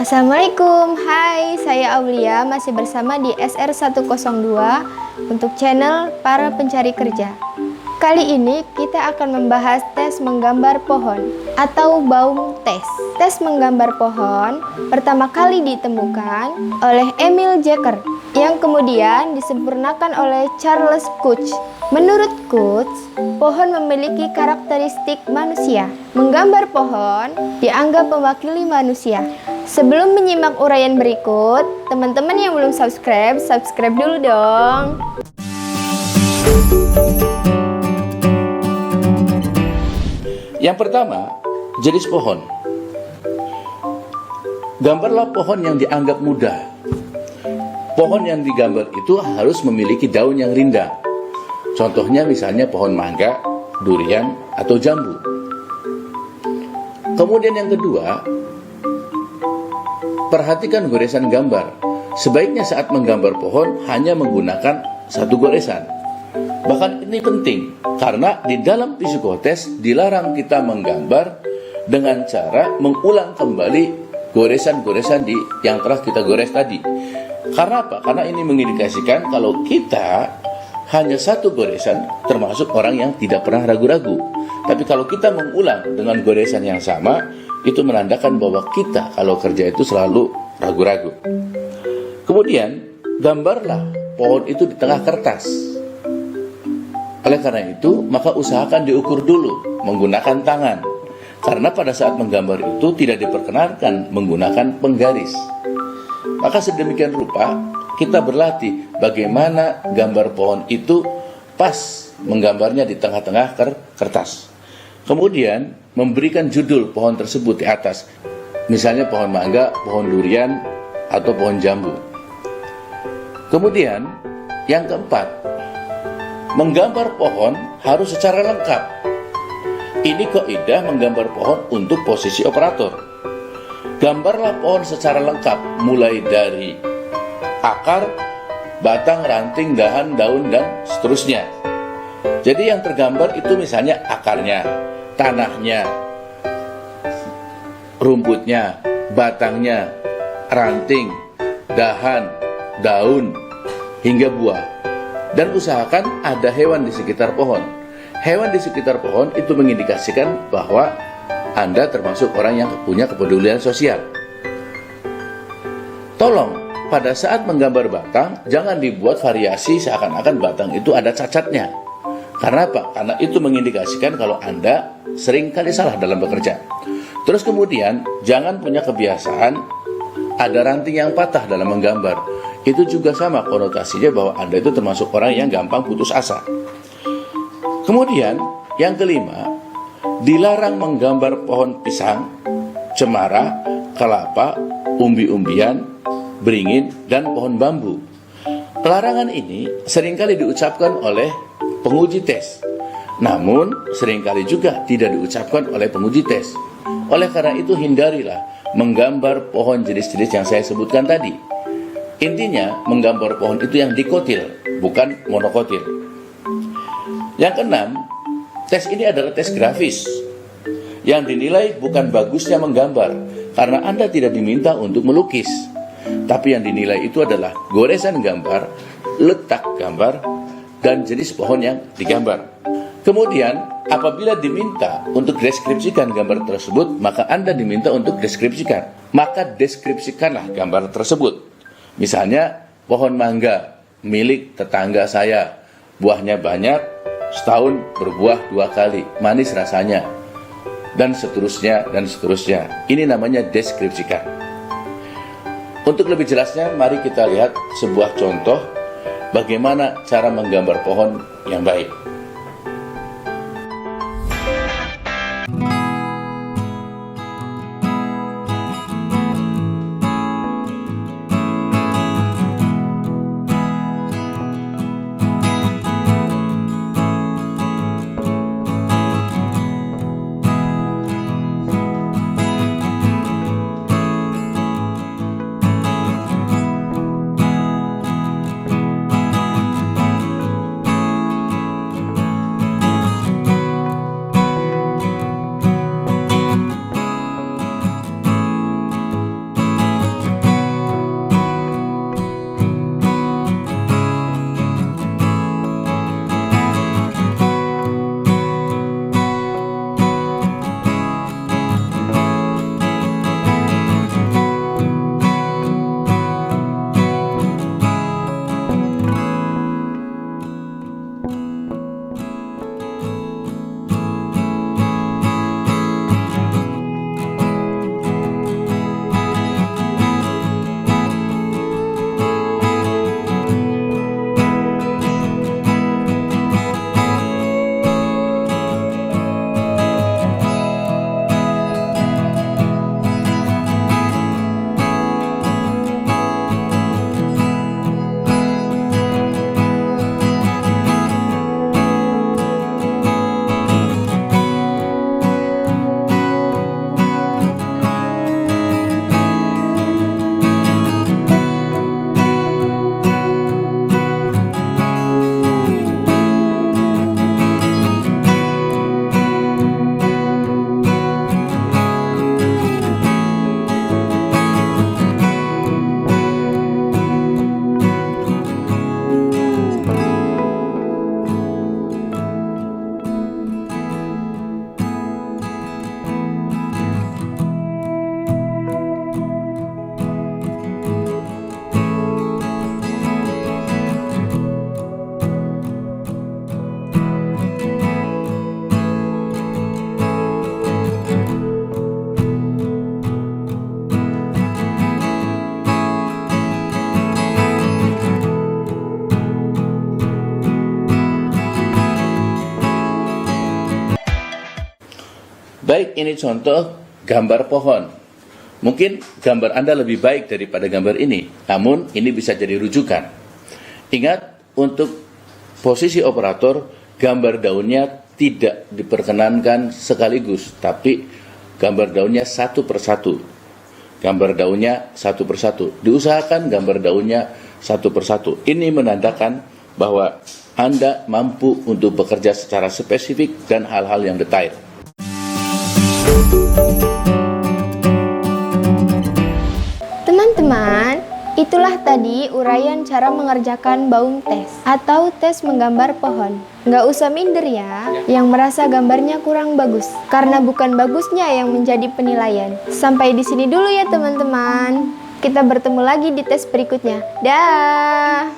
Assalamualaikum, hai, saya Aulia, masih bersama di SR102 untuk channel Para Pencari Kerja. Kali ini kita akan membahas tes menggambar pohon atau Baum tes. Tes menggambar pohon pertama kali ditemukan oleh Emil Jagger yang kemudian disempurnakan oleh Charles Cooch. Menurut Cooch, pohon memiliki karakteristik manusia. Menggambar pohon dianggap mewakili manusia. Sebelum menyimak uraian berikut, teman-teman yang belum subscribe dulu dong. Yang pertama, jenis pohon. Gambarlah pohon yang dianggap mudah. Pohon yang digambar itu harus memiliki daun yang rindang. Contohnya misalnya pohon mangga, durian, atau jambu. Kemudian yang kedua, perhatikan goresan gambar. Sebaiknya saat menggambar pohon hanya menggunakan satu goresan. Bahkan ini penting karena di dalam psikotes dilarang kita menggambar dengan cara mengulang kembali goresan-goresan yang telah kita gores tadi. Karena apa? Karena ini mengindikasikan kalau kita hanya satu goresan termasuk orang yang tidak pernah ragu-ragu. Tapi kalau kita mengulang dengan goresan yang sama, itu menandakan bahwa kita kalau kerja itu selalu ragu-ragu. Kemudian, gambarlah pohon itu di tengah kertas. Oleh karena itu, maka usahakan diukur dulu menggunakan tangan. Karena pada saat menggambar itu tidak diperkenankan menggunakan penggaris. Maka sedemikian rupa, kita berlatih bagaimana gambar pohon itu pas menggambarnya di tengah-tengah kertas. Kemudian, memberikan judul pohon tersebut di atas. Misalnya pohon mangga, pohon durian, atau pohon jambu. Kemudian, yang keempat, menggambar pohon harus secara lengkap. Ini kaidah menggambar pohon untuk posisi operator. Gambarlah pohon secara lengkap, mulai dari akar, batang, ranting, dahan, daun, dan seterusnya. Jadi yang tergambar itu misalnya akarnya, tanahnya, rumputnya, batangnya, ranting, dahan, daun, hingga buah. Dan usahakan ada hewan di sekitar pohon. Hewan di sekitar pohon itu mengindikasikan bahwa Anda termasuk orang yang punya kepedulian sosial. Tolong, pada saat menggambar batang, jangan dibuat variasi seakan-akan batang itu ada cacatnya. Karena apa? Karena itu mengindikasikan kalau Anda sering kali salah dalam bekerja. Terus kemudian, jangan punya kebiasaan ada ranting yang patah dalam menggambar. Itu juga sama konotasinya bahwa Anda itu termasuk orang yang gampang putus asa. Kemudian, yang kelima, dilarang menggambar pohon pisang, cemara, kelapa, umbi-umbian, beringin, dan pohon bambu. Larangan ini seringkali diucapkan oleh penguji tes, namun seringkali juga tidak diucapkan oleh penguji tes. Oleh karena itu hindarilah menggambar pohon jenis-jenis yang saya sebutkan tadi. Intinya menggambar pohon itu yang dikotil, bukan monokotil. Yang keenam, tes ini adalah tes grafis. Yang dinilai bukan bagusnya menggambar, karena Anda tidak diminta untuk melukis. Tapi yang dinilai itu adalah goresan gambar, letak gambar, dan jenis pohon yang digambar. Kemudian, apabila diminta untuk deskripsikan gambar tersebut, maka Anda diminta untuk deskripsikan. Maka deskripsikanlah gambar tersebut. Misalnya, pohon mangga milik tetangga saya. Buahnya banyak, setahun berbuah 2 kali, manis rasanya. Dan seterusnya, dan seterusnya. Ini namanya deskripsikan. Untuk lebih jelasnya, mari kita lihat sebuah contoh bagaimana cara menggambar pohon yang baik. baik ini contoh gambar pohon. Mungkin gambar Anda lebih baik daripada gambar ini, namun ini bisa jadi rujukan. Ingat, untuk posisi operator, gambar daunnya tidak diperkenankan sekaligus, tapi gambar daunnya satu persatu. Gambar daunnya satu persatu. Diusahakan gambar daunnya satu persatu. Ini menandakan bahwa Anda mampu untuk bekerja secara spesifik dan hal-hal yang detail. Teman-teman, itulah tadi uraian cara mengerjakan baum tes atau tes menggambar pohon. Nggak usah minder ya, yang merasa gambarnya kurang bagus, karena bukan bagusnya yang menjadi penilaian. Sampai di sini dulu ya teman-teman. Kita bertemu lagi di tes berikutnya. Dah.